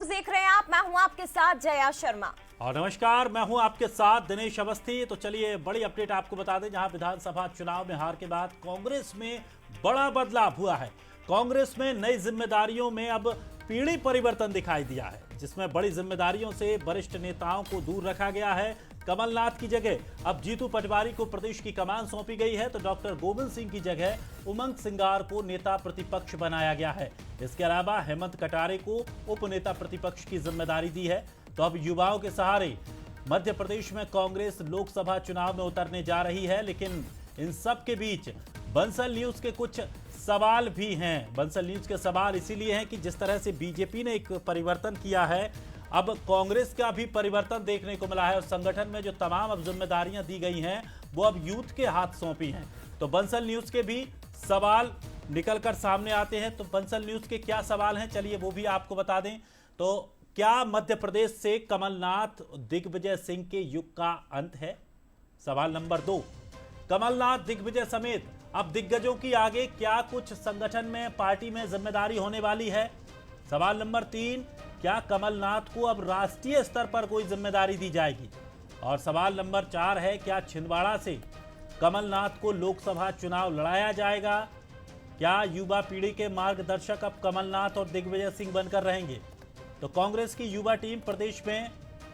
देख रहे हैं आप, मैं हूं आपके साथ जया शर्मा। और नमस्कार, मैं हूं आपके साथ दिनेश अवस्थी। तो चलिए बड़ी अपडेट आपको बता दें, जहां विधानसभा चुनाव में हार के बाद कांग्रेस में बड़ा बदलाव हुआ है। कांग्रेस में नई जिम्मेदारियों में अब पीढ़ी परिवर्तन दिखाई दिया है, जिसमें बड़ी जिम्मेदारियों से वरिष्ठ नेताओं को दूर रखा गया है। कमलनाथ की जगह अब जीतू पटवारी को प्रदेश की कमान सौंपी गई है, तो डॉक्टर गोविंद सिंह की जगह उमंग सिंगार को नेता प्रतिपक्ष बनाया गया है। इसके अलावा हेमंत कटारे को उप नेता प्रतिपक्ष की जिम्मेदारी दी है। तो अब युवाओं के सहारे मध्य प्रदेश में कांग्रेस लोकसभा चुनाव में उतरने जा रही है। लेकिन इन सब के बीच बंसल न्यूज के कुछ सवाल भी हैं। बंसल न्यूज के सवाल इसीलिए हैं कि जिस तरह से बीजेपी ने एक परिवर्तन किया है, अब कांग्रेस का भी परिवर्तन देखने को मिला है और संगठन में जो तमाम अब जिम्मेदारियां दी गई हैं वो अब यूथ के हाथ सौंपी हैं। तो बंसल न्यूज के भी सवाल निकलकर सामने आते हैं। तो बंसल न्यूज के क्या सवाल हैं, चलिए वो भी आपको बता दें। तो क्या मध्य प्रदेश से कमलनाथ दिग्विजय सिंह के युग का अंत है? सवाल नंबर 2, कमलनाथ दिग्विजय समेत अब दिग्गजों की आगे क्या कुछ संगठन में पार्टी में जिम्मेदारी होने वाली है? सवाल नंबर 3, क्या कमलनाथ को अब राष्ट्रीय स्तर पर कोई जिम्मेदारी दी जाएगी? और सवाल नंबर 4 है, क्या छिंदवाड़ा से कमलनाथ को लोकसभा चुनाव लड़ाया जाएगा? क्या युवा पीढ़ी के मार्गदर्शक अब कमलनाथ और दिग्विजय सिंह बनकर रहेंगे? तो कांग्रेस की युवा टीम प्रदेश में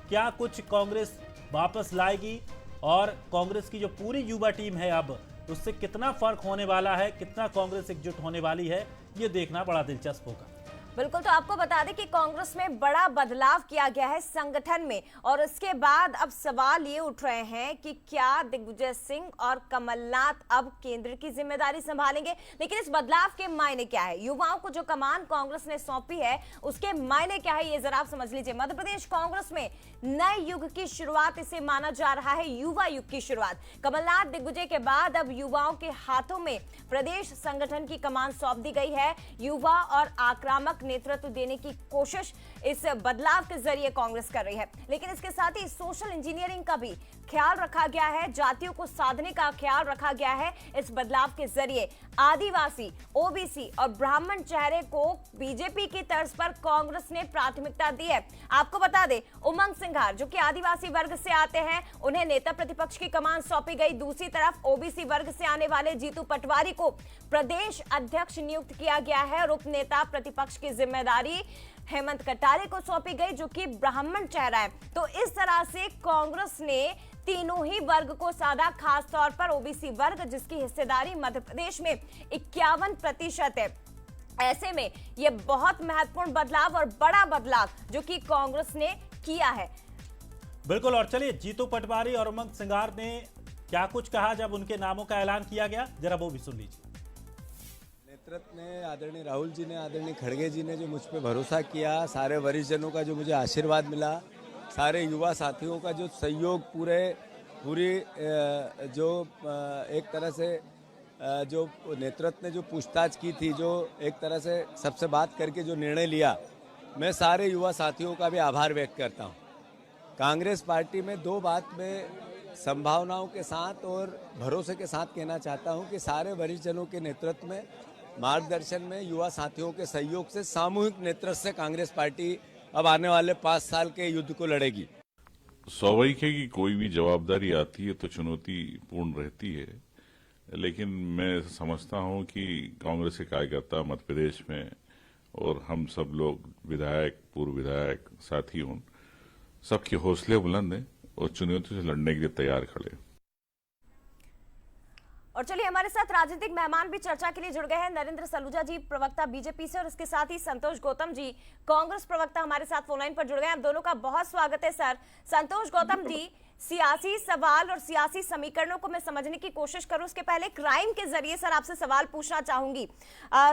क्या कुछ कांग्रेस वापस लाएगी और कांग्रेस की जो पूरी युवा टीम है अब उससे कितना फर्क होने वाला है, कितना कांग्रेस एकजुट होने वाली है, ये देखना बड़ा दिलचस्प होगा। बिल्कुल, तो आपको बता दें कि कांग्रेस में बड़ा बदलाव किया गया है संगठन में, और इसके बाद अब सवाल ये उठ रहे हैं कि क्या दिग्विजय सिंह और कमलनाथ अब केंद्र की जिम्मेदारी संभालेंगे। लेकिन इस बदलाव के मायने क्या है, युवाओं को जो कमान कांग्रेस ने सौंपी है उसके मायने क्या है, ये जरा आप समझ लीजिए। मध्य प्रदेश कांग्रेस में नए युग की शुरुआत इसे माना जा रहा है, युवा युग की शुरुआत। कमलनाथ दिग्विजय के बाद अब युवाओं के हाथों में प्रदेश संगठन की कमान सौंप दी गई है। युवा और आक्रामक नेतृत्व देने की कोशिश इस बदलाव के जरिए कांग्रेस कर रही है। लेकिन इसके साथ ही सोशल इंजीनियरिंग का भी ख्याल रखा गया है, जातियों को साधने का ख्याल रखा गया है। इस बदलाव के जरिए आदिवासी, ओबीसी और ब्राह्मण चेहरे को बीजेपी की तर्ज पर कांग्रेस ने प्राथमिकता दी है। आपको बता दें, उमंग सिंघार जो कि आदिवासी वर्ग से आते हैं, उन्हें नेता प्रतिपक्ष की कमान सौंपी गई। दूसरी तरफ ओबीसी वर्ग से आने वाले जीतू पटवारी को प्रदेश अध्यक्ष नियुक्त किया गया है और उप नेता प्रतिपक्ष की जिम्मेदारी हेमंत कटारे को सौंपी गई, जो कि ब्राह्मण चेहरा है। तो इस तरह से कांग्रेस ने तीनों ही वर्ग को साधा, खास तौर पर ओबीसी वर्ग जिसकी हिस्सेदारी मध्य प्रदेश में 51% है। ऐसे में यह बहुत महत्वपूर्ण बदलाव और बड़ा बदलाव जो कि कांग्रेस ने किया है। बिल्कुल, और चलिए जीतू पटवारी और उमंग सिंगार ने क्या कुछ कहा जब उनके नामों का ऐलान किया गया, जरा वो भी सुन लीजिए। नेतृत्व ने, आदरणीय राहुल जी ने, आदरणीय खड़गे जी ने जो मुझ पे भरोसा किया, सारे वरिष्ठ जनों का जो मुझे आशीर्वाद मिला, सारे युवा साथियों का जो सहयोग, पूरी जो एक तरह से जो नेतृत्व ने जो पूछताछ की थी, जो एक तरह से सबसे बात करके जो निर्णय लिया, मैं सारे युवा साथियों का भी आभार व्यक्त करता हूँ। कांग्रेस पार्टी में दो बात में संभावनाओं के साथ और भरोसे के साथ कहना चाहता हूं कि सारे वरिष्ठ जनों के नेतृत्व में, मार्गदर्शन में, युवा साथियों के सहयोग से, सामूहिक नेतृत्व से कांग्रेस पार्टी अब आने वाले 5 साल के युद्ध को लड़ेगी। स्वाभाविक है कि कोई भी जवाबदारी आती है तो चुनौतीपूर्ण रहती है, लेकिन मैं समझता हूं कि कांग्रेस के कार्यकर्ता मध्य प्रदेश में और हम सब लोग विधायक, पूर्व विधायक, साथी हों, सबके हौसले बुलंद हैं और चुनौतियों से लड़ने के लिए तैयार खड़े। और चलिए, हमारे साथ राजनीतिक मेहमान भी चर्चा के लिए जुड़ गए हैं। नरेंद्र सलूजा जी, प्रवक्ता बीजेपी से, और इसके साथ ही संतोष गौतम जी, कांग्रेस प्रवक्ता, हमारे साथ फोन लाइन पर जुड़ गए हैं। आप दोनों का बहुत स्वागत है सर। संतोष गौतम जी, सियासी सवाल और सियासी समीकरणों को मैं समझने की कोशिश करूं उसके पहले क्राइम के जरिए सर आपसे सवाल पूछना चाहूंगी,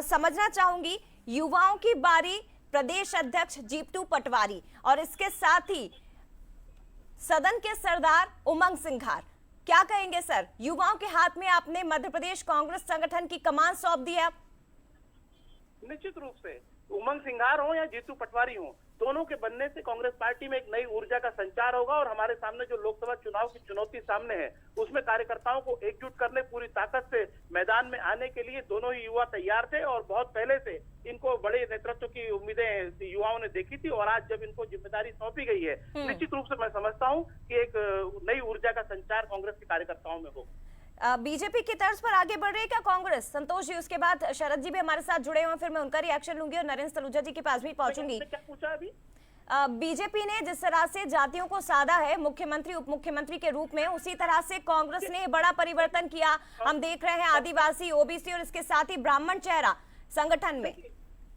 समझना चाहूंगी। युवाओं की बारी, प्रदेश अध्यक्ष जीतू पटवारी, और इसके साथ ही सदन के सरदार उमंग सिंघार, क्या कहेंगे सर? युवाओं के हाथ में आपने मध्य प्रदेश कांग्रेस संगठन की कमान सौंप दी है। निश्चित रूप से उमंग सिंघार हो या जीतू पटवारी हो, दोनों के बनने से कांग्रेस पार्टी में एक नई ऊर्जा का संचार होगा और हमारे सामने जो लोकसभा चुनाव की चुनौती सामने है उसमें कार्यकर्ताओं को एकजुट करने पूरी ताकत से मैदान में आने के लिए दोनों ही युवा तैयार थे और बहुत पहले से इनको बड़े नेतृत्व की उम्मीदें युवाओं ने देखी थी और आज जब इनको जिम्मेदारी सौंपी गई है निश्चित रूप से मैं समझता हूं कि एक नई ऊर्जा का संचार कांग्रेस के कार्यकर्ताओं में होगा। बीजेपी की तर्ज पर आगे बढ़ रही है क्या कांग्रेस? संतोष जी, उसके बाद शरद जी भी हमारे साथ जुड़े हुए हैं, फिर मैं उनका रिएक्शन लूंगी और नरेंद्र सलूजा जी के पास भी पहुंचूंगी। क्या पूछा अभी? बीजेपी ने जिस तरह से जातियों को साधा है मुख्यमंत्री उप मुख्यमंत्री के रूप में, उसी तरह से कांग्रेस ने बड़ा परिवर्तन किया। हम देख रहे हैं आदिवासी, ओबीसी और इसके साथ ही ब्राह्मण चेहरा संगठन में।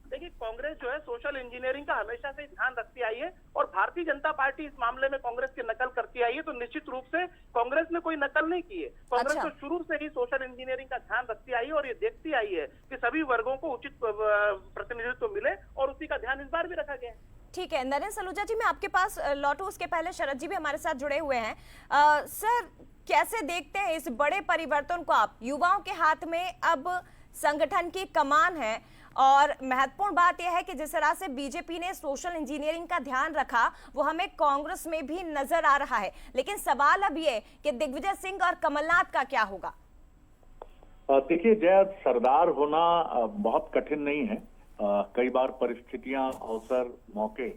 देखिए, कांग्रेस जो है सोशल इंजीनियरिंग का हमेशा से ध्यान रखती आई है और भारतीय जनता पार्टी इस मामले में कांग्रेस की नकल करती आई है। तो निश्चित रूप से कांग्रेस ने कोई नकल नहीं की है। कांग्रेस तो शुरू से ही सोशल इंजीनियरिंग का ध्यान रखती आई है और ये देखती आई है कि सभी वर्गों को उचित प्रतिनिधित्व मिले और उसी का ध्यान इस बार भी रखा गया है। ठीक है, नरेंद्र सलूजा जी, मैं आपके पास लौटूं उसके पहले शरद जी भी हमारे साथ जुड़े हुए हैं। सर, कैसे देखते हैं इस बड़े परिवर्तन को आप? युवाओं के हाथ में अब संगठन की कमान है और महत्वपूर्ण बात यह है कि जिस तरह से बीजेपी ने सोशल इंजीनियरिंग का ध्यान रखा वो हमें कांग्रेस में भी नजर आ रहा है। लेकिन सवाल अब ये कि दिग्विजय सिंह और कमलनाथ का क्या होगा? देखिए जया, सरदार होना बहुत कठिन नहीं है। कई बार परिस्थितियां, अवसर, मौके,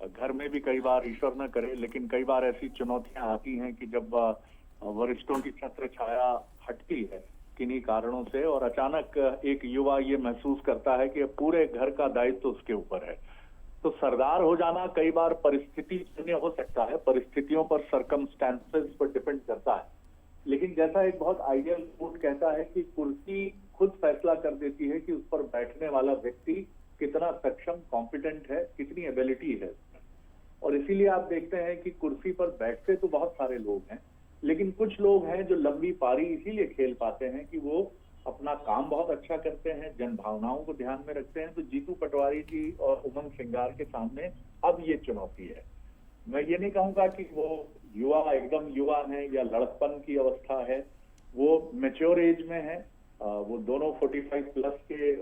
घर में भी कई बार ईश्वर न करे लेकिन कई बार ऐसी चुनौतियां आती हैं कि जब वरिष्ठों की छत्र छाया हटती है किन्हीं कारणों से और अचानक एक युवा ये महसूस करता है कि पूरे घर का दायित्व तो उसके ऊपर है। तो सरदार हो जाना कई बार परिस्थिति जन्य हो सकता है, परिस्थितियों पर, सर्कमस्टेंसेस पर डिपेंड करता है। लेकिन जैसा एक बहुत आइडियल कोट कहता है कि कुर्सी खुद फैसला कर देती है कि उस पर बैठने वाला व्यक्ति कितना सक्षम, कॉम्पिटेंट है, कितनी एबिलिटी है। और इसीलिए आप देखते हैं कि कुर्सी पर बैठते तो बहुत सारे लोग हैं लेकिन कुछ लोग हैं जो लंबी पारी इसीलिए खेल पाते हैं कि वो अपना काम बहुत अच्छा करते हैं, जन भावनाओं को ध्यान में रखते हैं। तो जीतू पटवारी जी और उमंग सिंगार के सामने अब ये चुनौती है। मैं ये नहीं कहूंगा कि वो युवा एकदम युवा हैं या लड़कपन की अवस्था है, वो मैच्योर एज में है। वो दोनों 45 प्लस के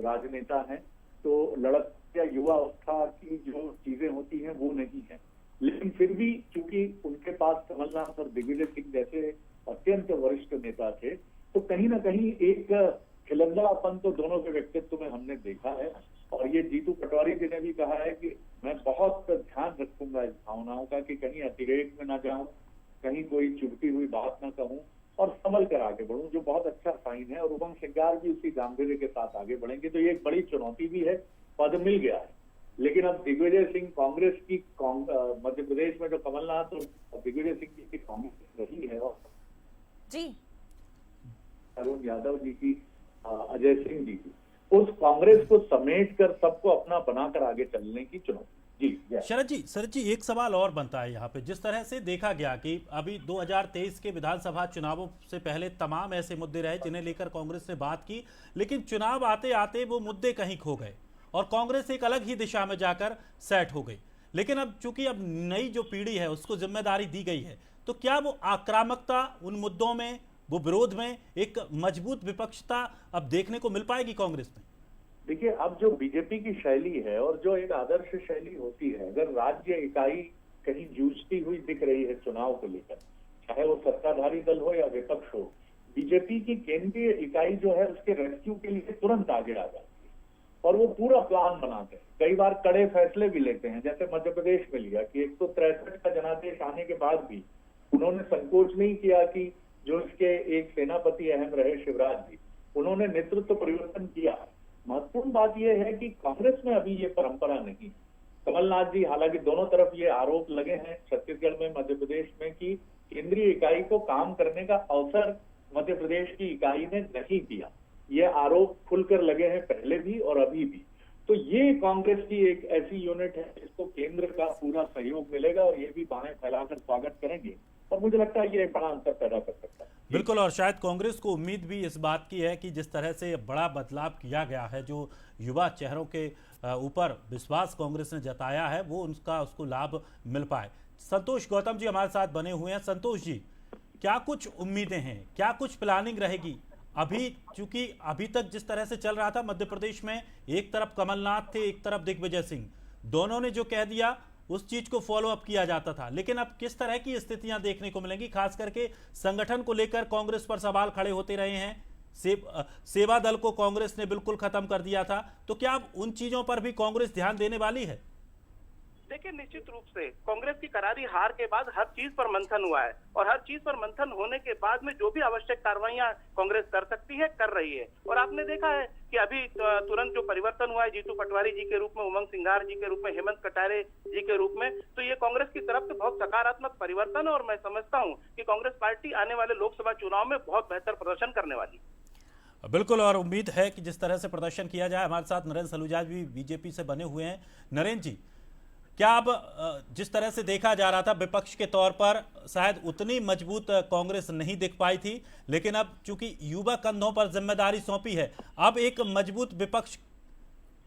राजनेता हैं। तो लड़क या युवा अवस्था की जो चीजें होती हैं वो नहीं है, लेकिन फिर भी चूंकि उनके पास कमलनाथ और दिग्विजय सिंह जैसे अत्यंत वरिष्ठ नेता थे तो कहीं ना कहीं एक खिलंदापन तो दोनों के व्यक्तित्व में हमने देखा है। और ये जीतू पटवारी जी ने भी कहा है कि मैं बहुत ध्यान रखूंगा इस भावनाओं का कि कहीं अतिरेक में ना जाऊं, कहीं कोई चुभती हुई बात ना कहूं और संभल कर आगे बढ़ूं, जो बहुत अच्छा साइन है। और उमंग सिंगार भी उसी गांभीर्य के साथ आगे बढ़ेंगे। तो ये एक बड़ी चुनौती भी है, पद मिल गया है। लेकिन अब दिग्विजय सिंह कांग्रेस की मध्य प्रदेश में जो कमलनाथ और दिग्विजय सिंह जी की कांग्रेस रही है और जी अरुण यादव जी की, अजय सिंह जी की, उस कांग्रेस को समेट कर सबको अपना बनाकर आगे चलने की चुनौती। जी शरद जी, एक सवाल और बनता है यहाँ पे। जिस तरह से देखा गया कि अभी 2023 के विधानसभा चुनावों से पहले तमाम ऐसे मुद्दे रहे जिन्हें लेकर कांग्रेस ने बात की, लेकिन चुनाव आते आते वो मुद्दे कहीं खो गए और कांग्रेस एक अलग ही दिशा में जाकर सेट हो गई। लेकिन अब चूंकि अब नई जो पीढ़ी है उसको जिम्मेदारी दी गई है, तो क्या वो आक्रामकता उन मुद्दों में, वो विरोध में एक मजबूत विपक्षता अब देखने को मिल पाएगी कांग्रेस में? देखिए, अब जो बीजेपी की शैली है और जो एक आदर्श शैली होती है, अगर राज्य इकाई कहीं जूझती हुई दिख रही है चुनाव को लेकर, चाहे वो सत्ताधारी दल हो या विपक्ष हो, बीजेपी की केंद्रीय इकाई जो है उसके रेस्क्यू के लिए तुरंत आगे आ जाती है और वो पूरा प्लान बनाते हैं। कई बार कड़े फैसले भी लेते हैं, जैसे मध्य प्रदेश में लिया कि 163 का जनादेश आने के बाद भी उन्होंने संकोच नहीं किया कि जो इसके एक सेनापति अहम रहे शिवराज जी, उन्होंने नेतृत्व परिवर्तन किया। महत्वपूर्ण बात यह है कि कांग्रेस में अभी ये परंपरा नहीं। कमलनाथ जी, हालांकि दोनों तरफ ये आरोप लगे हैं छत्तीसगढ़ में, मध्य प्रदेश में, कि केंद्रीय इकाई को काम करने का अवसर मध्य प्रदेश की इकाई ने नहीं दिया। ये आरोप खुलकर लगे हैं पहले भी और अभी भी। तो ये कांग्रेस की एक ऐसी यूनिट है जिसको केंद्र का पूरा सहयोग मिलेगा और ये भी बाहें फैलाकर स्वागत करेंगे और मुझे लगता है ये बड़ा अंतर पैदा कर सकता है। बिल्कुल, और शायद कांग्रेस को उम्मीद भी इस बात की है कि जिस तरह से बड़ा बदलाव किया गया है, जो युवा चेहरों के ऊपर विश्वास कांग्रेस ने जताया है, वो उसको लाभ मिल पाए। संतोष गौतम जी हमारे साथ बने हुए हैं। संतोष जी, क्या कुछ उम्मीदें हैं, क्या कुछ प्लानिंग रहेगी? अभी चूंकि अभी तक जिस तरह से चल रहा था मध्य प्रदेश में, एक तरफ कमलनाथ थे, एक तरफ दिग्विजय सिंह, दोनों ने जो कह दिया उस चीज को फॉलो अप किया जाता था, लेकिन अब किस तरह की स्थितियां देखने को मिलेंगी? खास करके संगठन को लेकर कांग्रेस पर सवाल खड़े होते रहे हैं। सेवा दल को कांग्रेस ने बिल्कुल खत्म कर दिया था, तो क्या अब उन चीजों पर भी कांग्रेस ध्यान देने वाली है? देखिए, निश्चित रूप से कांग्रेस की करारी हार के बाद हर चीज पर मंथन हुआ है और हर चीज पर मंथन होने के बाद में जो भी आवश्यक कार्रवाइयां कांग्रेस कर सकती है कर रही है। और आपने देखा है कि अभी तुरंत जो परिवर्तन हुआ है जीतू पटवारी जी के रूप में, उमंग सिंघार जी के रूप में, हेमंत कटारे जी के रूप में, तो ये कांग्रेस की तरफ से बहुत सकारात्मक परिवर्तन है और मैं समझता हूँ कि कांग्रेस पार्टी आने वाले लोकसभा चुनाव में बहुत बेहतर प्रदर्शन करने वाली है। बिल्कुल, और उम्मीद है कि जिस तरह से प्रदर्शन किया जाए। हमारे साथ नरेंद्र सलूजा भी बीजेपी से बने हुए हैं। नरेंद्र जी, क्या अब जिस तरह से देखा जा रहा था विपक्ष के तौर पर शायद उतनी मजबूत कांग्रेस नहीं दिख पाई थी, लेकिन अब चूंकि युवा कंधों पर जिम्मेदारी सौंपी है, अब एक मजबूत विपक्ष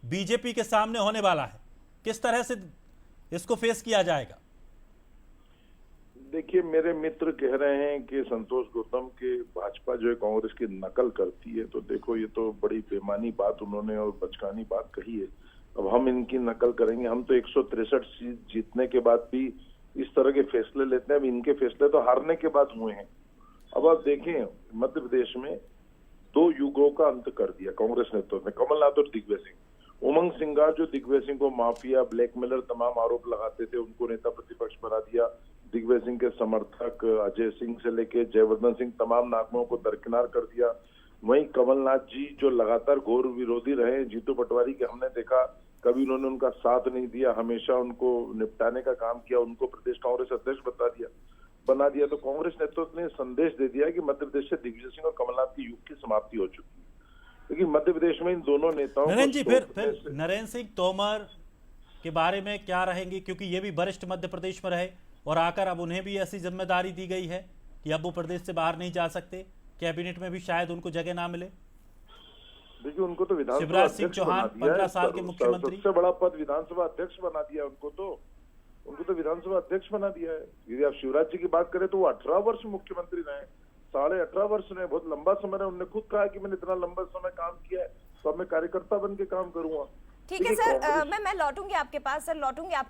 बीजेपी के सामने होने वाला है। किस तरह से इसको फेस किया जाएगा? देखिए, मेरे मित्र कह रहे हैं कि संतोष गौतम के भाजपा जो है कांग्रेस की नकल करती है, तो देखो ये तो बड़ी बेमानी बात उन्होंने और बचकानी बात कही है। अब हम इनकी नकल करेंगे? हम तो 163 सीट जीतने के बाद भी इस तरह के फैसले लेते हैं। अब इनके फैसले तो हारने के बाद हुए हैं। अब आप देखें, मध्य प्रदेश में 2 युगों का अंत कर दिया कांग्रेस नेतृत्व ने, कमलनाथ और दिग्विजय सिंह। उमंग सिंघार जो दिग्विजय सिंह को माफिया, ब्लैकमेलर तमाम आरोप लगाते थे, उनको नेता प्रतिपक्ष बना दिया। दिग्विजय सिंह के समर्थक अजय सिंह से लेके जयवर्धन सिंह तमाम नागमों को दरकिनार कर दिया। वहीं कमलनाथ जी जो लगातार घोर विरोधी रहे जीतू पटवारी के, हमने देखा कभी उन्होंने उनका साथ नहीं दिया, हमेशा उनको निपटाने का काम किया, उनको प्रदेश कांग्रेस अध्यक्ष बना दिया। तो कांग्रेस नेतृत्व ने संदेश दे दिया कि मध्य प्रदेश से दिग्विजय सिंह और कमलनाथ की युग की समाप्ति हो चुकी है। लेकिन मध्य प्रदेश में इन दोनों नेताओं नरेंद्र जी, फिर नरेंद्र सिंह तोमर के बारे में क्या रहेंगी? क्योंकि ये भी वरिष्ठ मध्य प्रदेश में रहे और आकर अब उन्हें भी ऐसी जिम्मेदारी दी गई है कि अब वो प्रदेश से बाहर नहीं जा सकते, कैबिनेट में भी शायद उनको जगह ना मिले। देखिए, उनको तो विधानसभा शिवराज सिंह अध्यक्ष चौहान बना दिया, 15 साल के मुख्यमंत्री, सबसे बड़ा पद विधानसभा अध्यक्ष बना दिया उनको तो विधानसभा अध्यक्ष बना दिया है। यदि आप शिवराज जी की बात करें तो वो 18 वर्ष मुख्यमंत्री रहे, 18.5 वर्ष रहे, बहुत लंबा समय रहे। उन्होंने खुद कहा कि मैंने इतना लंबा समय काम किया है तो अब मैं कार्यकर्ता बन के काम करूंगा। ठीक है सर, मैं लौटूंगी आपके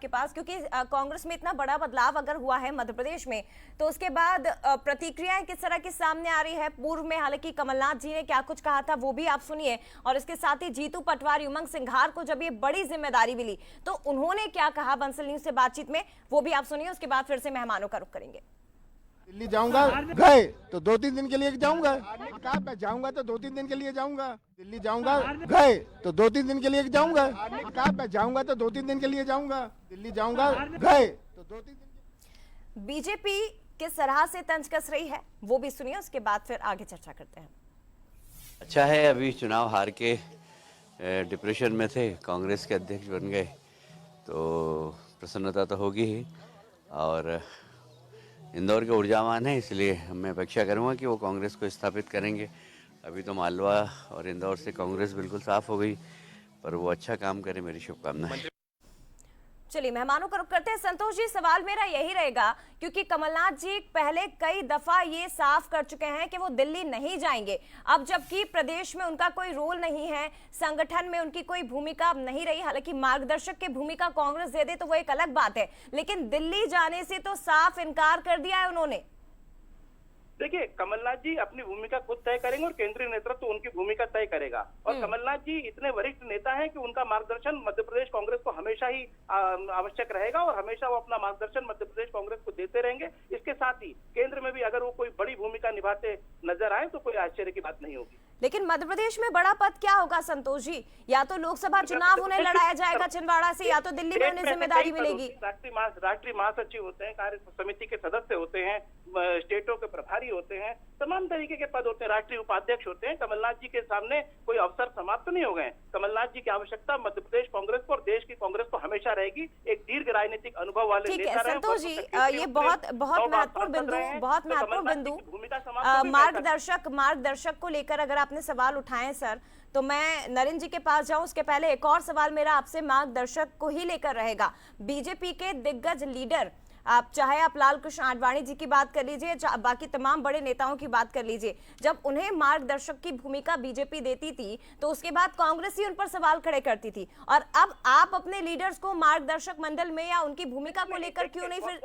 पास क्योंकि कांग्रेस में इतना बड़ा बदलाव अगर हुआ है मध्य प्रदेश में, तो उसके बाद प्रतिक्रियाएं किस तरह की सामने आ रही है। पूर्व में हालांकि कमलनाथ जी ने क्या कुछ कहा था वो भी आप सुनिए, और इसके साथ ही जीतू पटवारी, उमंग सिंघार को जब ये बड़ी जिम्मेदारी मिली तो उन्होंने क्या कहा बंसल न्यूज से बातचीत में, वो भी आप सुनिए। उसके बाद फिर से मेहमानों का रुख करेंगे। दिल्ली जाऊंगा, गए तो 2-3 दिन के लिए जाऊंगा, कहा मैं जाऊंगा तो 2-3 दिन के लिए जाऊंगा। दिल्ली जाऊंगा, गए तो 2-3 दिन के लिए जाऊंगा, कहा मैं जाऊंगा तो 2-3 दिन के लिए जाऊंगा। दिल्ली जाऊंगा, गए तो 2-3 दिन। बीजेपी किस तरह से तंज कस रही है वो भी सुनिए, उसके बाद फिर आगे चर्चा करते हैं। अच्छा है, अभी चुनाव हार के डिप्रेशन में थे, कांग्रेस के अध्यक्ष बन गए तो प्रसन्नता तो होगी ही। और इंदौर के ऊर्जावान है, इसलिए मैं अपेक्षा करूंगा कि वो कांग्रेस को स्थापित करेंगे। अभी तो मालवा और इंदौर से कांग्रेस बिल्कुल साफ हो गई, पर वो अच्छा काम करे, मेरी शुभकामनाएं। चलिए मेहमानों का रुख करते हैं। संतोष जी, सवाल मेरा यही रहेगा, क्योंकि कमलनाथ जी पहले कई दफा ये साफ कर चुके हैं कि वो दिल्ली नहीं जाएंगे। अब जबकि प्रदेश में उनका कोई रोल नहीं है, संगठन में उनकी कोई भूमिका अब नहीं रही, हालांकि मार्गदर्शक की भूमिका कांग्रेस दे दे तो वो एक अलग बात है, लेकिन दिल्ली जाने से तो साफ इनकार कर दिया है उन्होंने। देखिए, कमलनाथ जी अपनी भूमिका खुद तय करेंगे और केंद्रीय नेतृत्व तो उनकी भूमिका तय करेगा। और कमलनाथ जी इतने वरिष्ठ नेता हैं कि उनका मार्गदर्शन मध्य प्रदेश कांग्रेस को हमेशा ही आवश्यक रहेगा और हमेशा वो अपना मार्गदर्शन मध्य प्रदेश कांग्रेस को देते रहेंगे। इसके साथ ही केंद्र में भी अगर वो कोई बड़ी भूमिका निभाते नजर आए तो कोई आश्चर्य की बात नहीं होगी। लेकिन मध्य प्रदेश में बड़ा पद क्या होगा संतोष जी? या तो लोकसभा चुनाव उन्हें लड़ाया जाएगा छिंदवाड़ा से, या तो दिल्ली में उन्हें जिम्मेदारी मिलेगी। राष्ट्रीय महासचिव होते हैं, कार्य समिति के सदस्य होते हैं, स्टेटों के प्रभारी होते हैं, तमाम तरीके के पद होते हैं, राष्ट्रीय उपाध्यक्ष होते हैं। कमलनाथ जी के सामने कोई अवसर समाप्त नहीं हो गए। कमलनाथ जी की आवश्यकता मध्य प्रदेश कांग्रेस को और देश की कांग्रेस को हमेशा रहेगी। एक दीर्घ राजनीतिक अनुभव वाले नेता रहे। संतोष जी, ये बहुत महत्वपूर्ण बिंदु मार्गदर्शक को लेकर अगर आपने सवाल उठाए सर, तो मैं नरेंद्र जी के पास जाऊं उसके पहले एक और सवाल मेरा आपसे मार्गदर्शक को ही लेकर रहेगा। बीजेपी के दिग्गज लीडर आप चाहे आप लाल कृष्ण आडवाणी जी की बात कर लीजिए, बाकी तमाम बड़े नेताओं की बात कर लीजिए, जब उन्हें मार्गदर्शक की भूमिका बीजेपी देती थी तो उसके बाद कांग्रेस ही उन पर सवाल खड़े करती थी, और अब आप अपने लीडर्स को मार्गदर्शक मंडल में या उनकी भूमिका को लेकर क्यों नहीं फिर?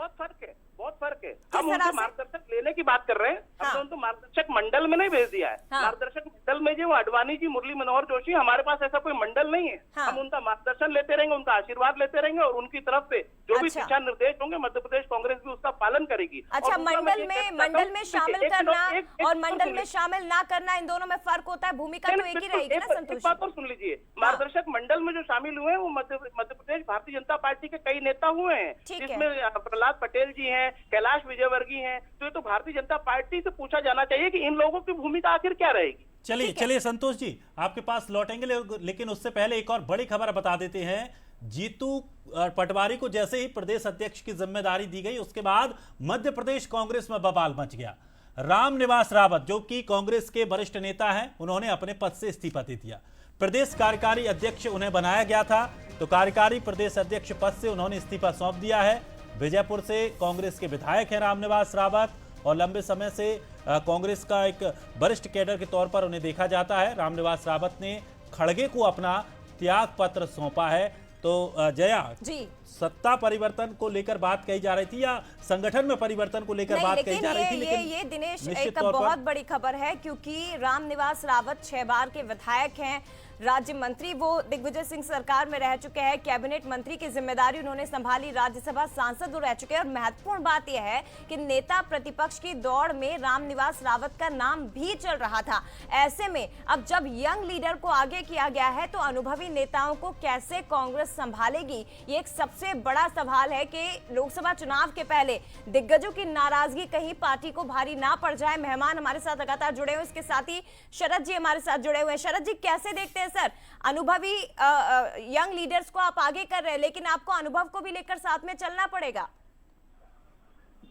बहुत फर्क है। हम उनसे मार्गदर्शक लेने की बात कर रहे हैं, हमने उनको मार्गदर्शक मंडल में नहीं भेज दिया है। मार्गदर्शक मंडल में जो आडवाणी जी, मुरली मनोहर जोशी, हमारे पास ऐसा कोई मंडल नहीं है। हम उनका मार्गदर्शन लेते रहेंगे, उनका आशीर्वाद लेते रहेंगे, और उनकी तरफ से जो भी दिशा निर्देश होंगे मध्य प्रदेश कांग्रेस भी उसका पालन करेगी। अच्छा, मंडल में शामिल करना और मंडल में शामिल ना करना, इन दोनों में फर्क होता है, भूमिका तो एक ही रहेगी ना संतोष? बात और सुन लीजिए, मार्गदर्शक मंडल में जो शामिल हुए हैं वो मध्य प्रदेश भारतीय जनता पार्टी के कई नेता हुए हैं, जिसमें प्रहलाद पटेल जी हैं, कैलाश विजयवर्गीय हैं। तो ये तो भारतीय जनता पार्टी से पूछा जाना चाहिए कि इन लोगों की भूमिका आखिर क्या रहेगी। चलिए संतोष जी आपके पास लौटेंगे, लेकिन उससे पहले एक और बड़ी खबर बता देते हैं। जीतू पटवारी को जैसे ही प्रदेश अध्यक्ष की जिम्मेदारी दी गई, उसके बाद मध्य प्रदेश कांग्रेस में बवाल मच गया। रामनिवास रावत जो कि कांग्रेस के वरिष्ठ नेता हैं, उन्होंने अपने पद से इस्तीफा दे दिया। प्रदेश कार्यकारी अध्यक्ष उन्हें बनाया गया था, तो कार्यकारी प्रदेश अध्यक्ष पद से उन्होंने इस्तीफा सौंप दिया है। विजयपुर से कांग्रेस के विधायक हैं रामनिवास रावत, और लंबे समय से कांग्रेस का एक वरिष्ठ कैडर के तौर पर उन्हें देखा जाता है। रामनिवास रावत ने खड़गे को अपना त्याग पत्र सौंपा है। तो जया जी, सत्ता परिवर्तन को लेकर बात कही जा रही थी या संगठन में परिवर्तन को लेकर बात कही जा रही थी, लेकिन ये दिनेश एक बहुत बड़ी खबर है, क्योंकि रामनिवास रावत 6 बार के विधायक हैं, राज्य मंत्री, वो दिग्विजय सिंह सरकार में रह चुके हैं, कैबिनेट मंत्री की जिम्मेदारी उन्होंने संभाली, राज्यसभा सांसद रह चुके हैं, और महत्वपूर्ण बात यह है कि नेता प्रतिपक्ष की दौड़ में रामनिवास रावत का नाम भी चल रहा था। ऐसे में अब जब यंग लीडर को आगे किया गया है तो अनुभवी नेताओं को कैसे कांग्रेस संभालेगी, ये एक सबसे बड़ा सवाल है कि लोकसभा चुनाव के पहले दिग्गजों की नाराजगी कहीं पार्टी को भारी ना पड़ जाए। मेहमान हमारे साथ लगातार जुड़े हुए, इसके साथ ही शरद जी हमारे साथ जुड़े हुए हैं। शरद जी, कैसे देखते हैं सर, अनुभवी यंग लीडर्स को आप आगे कर रहे हैं, लेकिन आपको अनुभव को भी लेकर साथ में चलना पड़ेगा?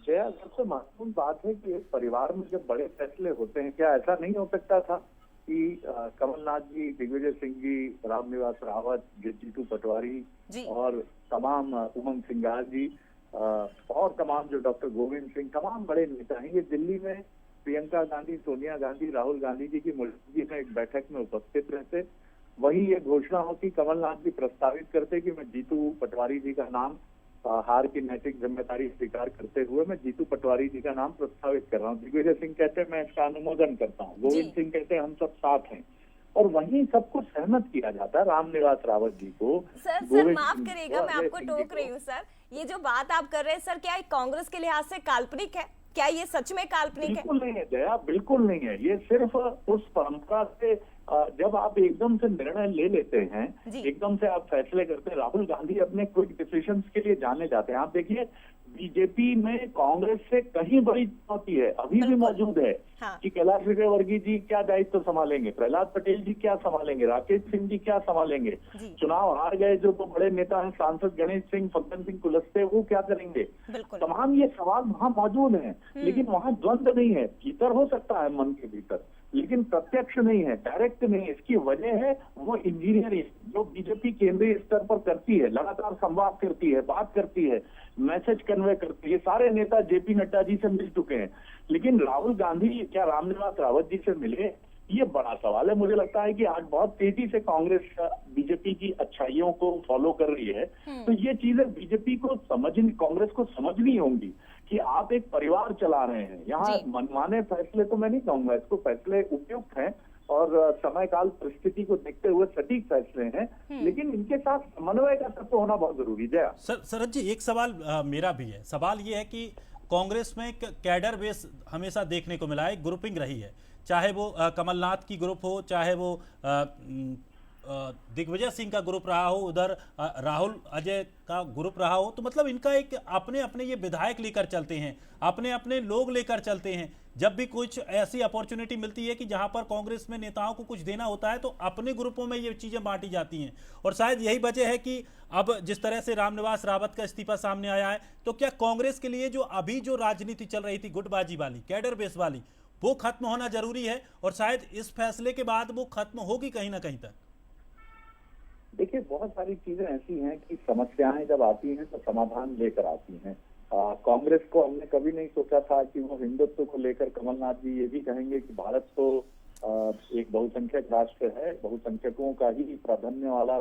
जया, सबसे महत्वपूर्ण बात है कि एक परिवार में जब बड़े फैसले होते हैं, क्या ऐसा नहीं हो सकता था कि कमलनाथ जी, दिग्विजय सिंह जी, रामनिवास रावत, जीतू पटवारी और तमाम उमंग सिंघार जी और तमाम जो डॉक्टर गोविंद सिंह, तमाम बड़े नेता हैं, ये दिल्ली में प्रियंका गांधी, सोनिया गांधी, राहुल गांधी जी की मौजूदगी में एक बैठक में उपस्थित रहते। वही ये घोषणा होती, कमलनाथ जी प्रस्तावित करते कि मैं जीतू पटवारी जी का नाम, हार की नैतिक जिम्मेदारी स्वीकार करते हुए मैं जीतू पटवारी जी का नाम प्रस्तावित कर रहा हूँ। दिग्विजय सिंह कहते मैं इसका अनुमोदन करता हूँ, गोविंद सिंह कहते हम सब साथ हैं, और वहीं सबको सहमत किया जाता है रामनिवास रावत जी को। सर माफ करिएगा, मैं आपको टोक रही हूँ सर, ये जो बात आप कर रहे हैं सर, क्या कांग्रेस के लिहाज से काल्पनिक है? क्या ये सच में काल्पनिक है? बिल्कुल नहीं है जया, बिल्कुल नहीं है। ये सिर्फ उस परंपरा से जब आप एकदम से निर्णय ले लेते हैं, एकदम से आप फैसले करते हैं। राहुल गांधी अपने क्विक डिसीजंस के लिए जाने जाते हैं। आप देखिए, बीजेपी में कांग्रेस से कहीं बड़ी चुनौती है, अभी भी मौजूद है कि कैलाश विजयवर्गीय जी क्या दायित्व संभालेंगे, प्रहलाद पटेल जी क्या संभालेंगे, राकेश सिंह जी क्या संभालेंगे, चुनाव हार गए जो तो बड़े नेता हैं, सांसद गणेश सिंह, फग्गन सिंह कुलस्ते, वो क्या करेंगे। तमाम ये सवाल वहाँ मौजूद हैं, लेकिन वहाँ द्वंद्व नहीं है। भीतर हो सकता है मन के भीतर, लेकिन प्रत्यक्ष नहीं है, डायरेक्ट नहीं है। इसकी वजह है वो इंजीनियरिंग जो बीजेपी केंद्रीय स्तर पर करती है, लगातार संवाद करती है, बात करती है, मैसेज कन्वे करती है। सारे नेता जेपी नड्डा जी से मिल चुके हैं, लेकिन राहुल गांधी क्या रामनिवास रावत जी से मिले, ये बड़ा सवाल है। मुझे लगता है कि आज बहुत तेजी से कांग्रेस बीजेपी की अच्छाइयों को फॉलो कर रही है, तो ये चीजें बीजेपी को कांग्रेस को समझनी होंगी कि आप एक परिवार चला रहे हैं। यहाँ मनमाने फैसले तो मैं नहीं कहूंगा, इसको फैसले उपयुक्त हैं और समय काल परिस्थिति को देखते हुए सटीक फैसले हैं, लेकिन इनके साथ समन्वय का तत्व होना बहुत जरूरी है। शरद जी, एक सवाल मेरा भी है। सवाल ये है कि कांग्रेस में कैडर बेस हमेशा देखने को मिला है, ग्रुपिंग रही है, चाहे वो कमलनाथ की ग्रुप हो, चाहे वो दिग्विजय सिंह का ग्रुप रहा हो, उधर राहुल अजय का ग्रुप रहा हो, तो मतलब इनका एक अपने अपने ये विधायक लेकर चलते हैं, अपने अपने लोग लेकर चलते हैं। जब भी कुछ ऐसी अपॉर्चुनिटी मिलती है कि जहां पर कांग्रेस में नेताओं को कुछ देना होता है, तो अपने ग्रुपों में ये चीजें बांटी जाती हैं। और शायद यही वजह है कि अब जिस तरह से रामनिवास रावत का इस्तीफा सामने आया है, तो क्या कांग्रेस के लिए जो अभी जो राजनीति चल रही थी गुटबाजी वाली, कैडर बेस वाली, वो खत्म होना जरूरी है? और शायद इस फैसले के बाद वो खत्म होगी कहीं ना कहीं तक। देखिए, बहुत सारी चीजें ऐसी हैं कि समस्याएं जब आती हैं तो समाधान लेकर आती हैं। कांग्रेस को हमने कभी नहीं सोचा था कि वो हिंदुत्व को लेकर कमलनाथ जी ये भी कहेंगे कि भारत तो एक बहुसंख्यक राष्ट्र है, बहुसंख्यकों का ही प्राधान्य वाला,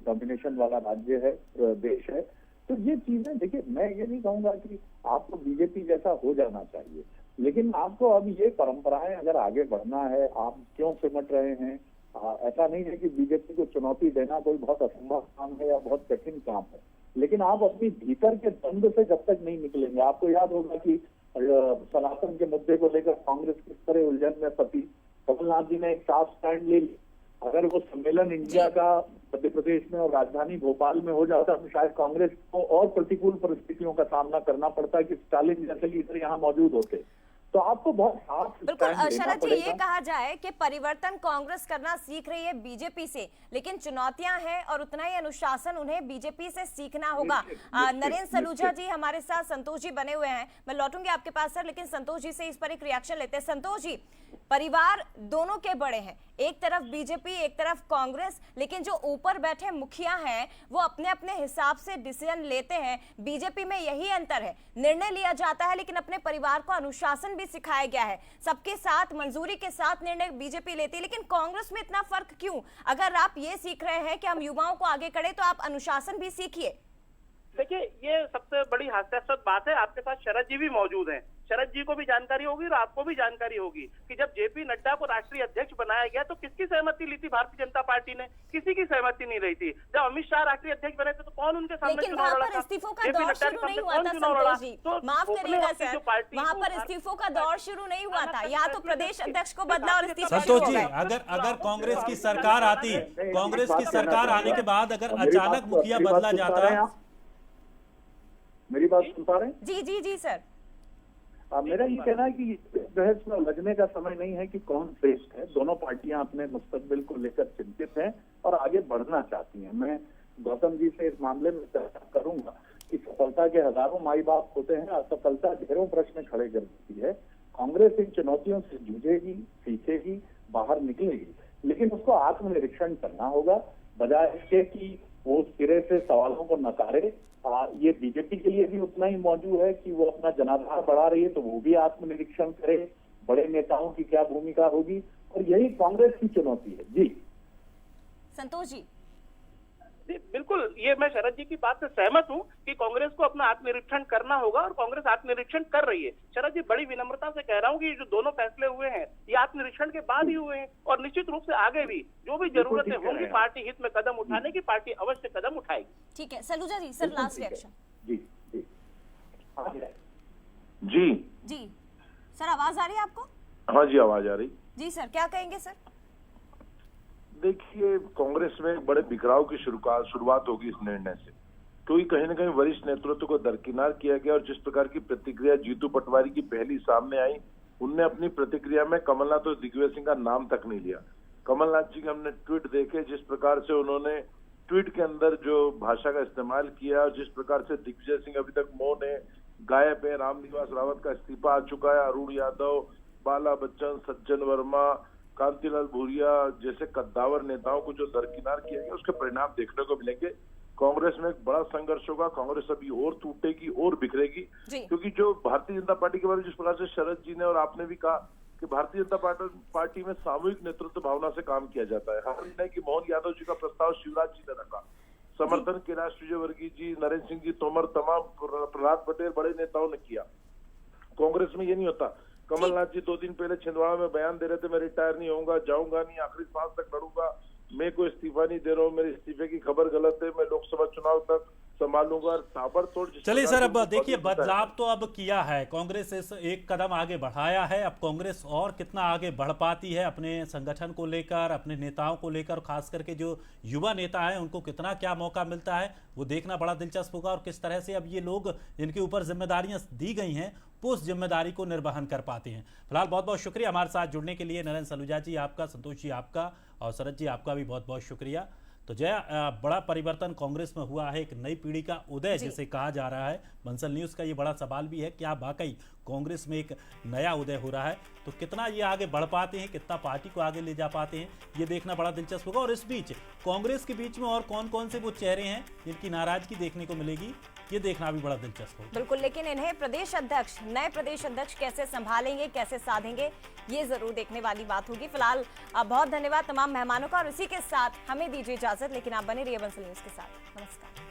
डोमिनेशन वाला राज्य है, देश है। तो ये चीजें देखिए, मैं ये नहीं कहूंगा कि आपको बीजेपी जैसा हो जाना चाहिए, लेकिन आपको अब ये परंपराएं अगर आगे बढ़ना है, आप क्यों सिमट रहे हैं? ऐसा नहीं है कि बीजेपी को चुनौती देना कोई बहुत असंभव काम है या बहुत कठिन काम है, लेकिन आप अपनी भीतर के द्वंद्व से जब तक नहीं निकलेंगे। आपको याद होगा कि सनातन के मुद्दे को लेकर कांग्रेस किस तरह उलझन में फंसी, कमलनाथ जी ने एक साफ स्टैंड ले लिया। अगर वो सम्मेलन इंडिया का मध्य प्रदेश में और राजधानी भोपाल में हो जाता तो शायद कांग्रेस को और प्रतिकूल परिस्थितियों का सामना करना पड़ता कि स्टालिन जैसे लीडर यहाँ मौजूद होते। तो आपको बहुत साफ बिल्कुल शरद जी, ये कहा जाए कि परिवर्तन कांग्रेस करना सीख रही है बीजेपी से, लेकिन चुनौतियां हैं और उतना ही अनुशासन उन्हें बीजेपी से सीखना होगा। नरेंद्र सलूजा जी हमारे साथ, संतोष जी बने हुए हैं, मैं लौटूंगी आपके पास सर, लेकिन संतोष जी से इस पर एक रिएक्शन लेते हैं। संतोष जी, परिवार दोनों के बड़े हैं, एक तरफ बीजेपी एक तरफ कांग्रेस, लेकिन जो ऊपर बैठे मुखिया हैं वो अपने अपने हिसाब से डिसीजन लेते हैं। बीजेपी में यही अंतर है, निर्णय लिया जाता है लेकिन अपने परिवार को अनुशासन भी सिखाया गया है, सबके साथ मंजूरी के साथ निर्णय बीजेपी लेती है। लेकिन कांग्रेस में इतना फर्क क्यों? अगर आप ये सीख रहे हैं कि हम युवाओं को आगे करें तो आप अनुशासन भी सीखिए। देखिए, ये सबसे बड़ी हास्यास्पद बात है, आपके साथ शरद जी भी मौजूद हैं, शरद जी को भी जानकारी होगी और आपको भी जानकारी होगी कि जब जेपी नड्डा को राष्ट्रीय अध्यक्ष बनाया गया तो किसकी सहमति ली थी भारतीय जनता पार्टी ने? किसी की सहमति नहीं रही थी। जब अमित शाह राष्ट्रीय अध्यक्ष बने थे तो कौन उनके सामने चुनाव लड़ा था? इस्तीफों का दौर शुरू नहीं हुआ था संतोष जी, माफ करिएगा सर, वहाँ पर इस्तीफों का दौर शुरू नहीं हुआ था, यहाँ तो प्रदेश अध्यक्ष को बदला और इस्तीफा। संतोष जी, अगर कांग्रेस की सरकार आती, कांग्रेस की सरकार आने के बाद अगर अचानक मुखिया बदला जाता, मेरी बात सुन पा रहे हैं? जी जी जी सर, मेरा ये कहना है कि बहस में उलझने का समय नहीं है कि कौन श्रेष्ठ है। दोनों पार्टियां अपने मुस्तकबिल को लेकर चिंतित हैं और आगे बढ़ना चाहती हैं। मैं गौतम जी से इस मामले में चर्चा करूंगा कि सफलता के हजारों माई बाप होते हैं, असफलता ढेरों प्रश्न खड़े कर देती है। कांग्रेस इन चुनौतियों से जूझेगी, सीखेगी, बाहर निकलेगी, लेकिन उसको आत्मनिरीक्षण करना होगा, बजाय इसके कि वो सिरे से सवालों को नकारे। ये बीजेपी के लिए भी उतना ही मौजूद है कि वो अपना जनाधार बढ़ा रही है, तो वो भी आत्मनिरीक्षण करे, बड़े नेताओं की क्या भूमिका होगी, और यही कांग्रेस की चुनौती है। जी संतोष जी। बिल्कुल, ये मैं शरद जी की बात से सहमत हूँ कि कांग्रेस को अपना आत्मनिरीक्षण करना होगा और कांग्रेस आत्मनिरीक्षण कर रही है। शरद जी, बड़ी विनम्रता से कह रहा हूँ कि जो दोनों फैसले हुए हैं ये आत्मनिरीक्षण के बाद ही हुए हैं और निश्चित रूप से आगे भी जो भी जरूरतें होंगी पार्टी हित में कदम उठाने की, पार्टी अवश्य कदम उठाएगी। ठीक है सलूजा जी, सर लास्ट रिएक्शन। जी जी जी जी सर, आवाज आ रही है आपको? हाँ जी, आवाज आ रही। जी सर, क्या कहेंगे सर? देखिए, कांग्रेस में बड़े बिखराव की शुरुआत होगी इस निर्णय से, क्योंकि कहीं न कहीं वरिष्ठ नेतृत्व को दरकिनार किया गया और जिस प्रकार की प्रतिक्रिया जीतू पटवारी की पहली सामने आई, उनने अपनी प्रतिक्रिया में कमलनाथ और दिग्विजय सिंह का नाम तक नहीं लिया। कमलनाथ जी के हमने ट्वीट देखे, जिस प्रकार से उन्होंने ट्वीट के अंदर जो भाषा का इस्तेमाल किया और जिस प्रकार से दिग्विजय सिंह अभी तक मौन है, गायब है, रामनिवास रावत का इस्तीफा आ चुका है, अरुण यादव, बाला बच्चन, सज्जन वर्मा, कांतिलाल भूरिया जैसे कद्दावर नेताओं को जो दरकिनार किया गया, उसके परिणाम देखने को मिलेंगे। कांग्रेस में एक बड़ा संघर्ष होगा, कांग्रेस अभी और टूटेगी और बिखरेगी, क्योंकि जो भारतीय जनता पार्टी के बारे में जिस प्रकार से शरद जी ने और आपने भी कहा कि भारतीय जनता पार्टी में सामूहिक नेतृत्व भावना से काम किया जाता है। हर निर्णय की मोहन यादव जी का प्रस्ताव शिवराज जी ने रखा, समर्थन कैलाश विजयवर्गीय जी, नरेंद्र सिंह जी तोमर, तमाम प्रहलाद पटेल बड़े नेताओं ने किया। कांग्रेस में ये नहीं होता। कमलनाथ जी 2 दिन पहले छिंदवाड़ा में बयान दे रहे थे, मैं रिटायर नहीं होऊंगा, जाऊंगा नहीं, आखिरी सांस तक लड़ूंगा, मैं कोई इस्तीफा नहीं दे रहा हूँ, मेरे इस्तीफे की खबर गलत है, मैं लोकसभा चुनाव तक संभालूंगा, ताबड़तोड़। चलिए सर, अब देखिए बदलाव तो अब किया है कांग्रेस, इस एक कदम आगे बढ़ाया है। अब कांग्रेस और कितना आगे बढ़ पाती है अपने संगठन को लेकर, अपने नेताओं को लेकर, खास करके जो युवा नेता हैं उनको कितना क्या मौका मिलता है वो देखना बड़ा दिलचस्प होगा, और किस तरह से अब ये लोग जिनके ऊपर जिम्मेदारियां दी गई हैं वो उस जिम्मेदारी को निर्वहन कर पाते हैं। फिलहाल बहुत बहुत शुक्रिया हमारे साथ जुड़ने के लिए। नरेंद्र सलूजा जी आपका, संतोष जी आपका और शरद जी आपका भी बहुत बहुत शुक्रिया। तो जय, बड़ा परिवर्तन कांग्रेस में हुआ है, एक नई पीढ़ी का उदय जिसे कहा जा रहा है। बंसल न्यूज का ये बड़ा सवाल भी है कि आप वाकई कांग्रेस में एक नया उदय हो रहा है। तो कितना ये आगे बढ़ पाते हैं, कितना पार्टी को आगे ले जा पाते हैं, ये देखना बड़ा दिलचस्प होगा। और इस बीच कांग्रेस के बीच में और कौन कौन से वो चेहरे हैं जिनकी नाराजगी देखने को मिलेगी, ये देखना भी बड़ा दिलचस्प होगा। बिल्कुल, लेकिन इन्हें प्रदेश अध्यक्ष, नए प्रदेश अध्यक्ष कैसे संभालेंगे, कैसे साधेंगे, ये जरूर देखने वाली बात होगी। फिलहाल बहुत धन्यवाद तमाम मेहमानों का, और इसी के साथ हमें दीजिए इजाजत, लेकिन आप बने रहिए बंसल न्यूज के साथ। नमस्कार।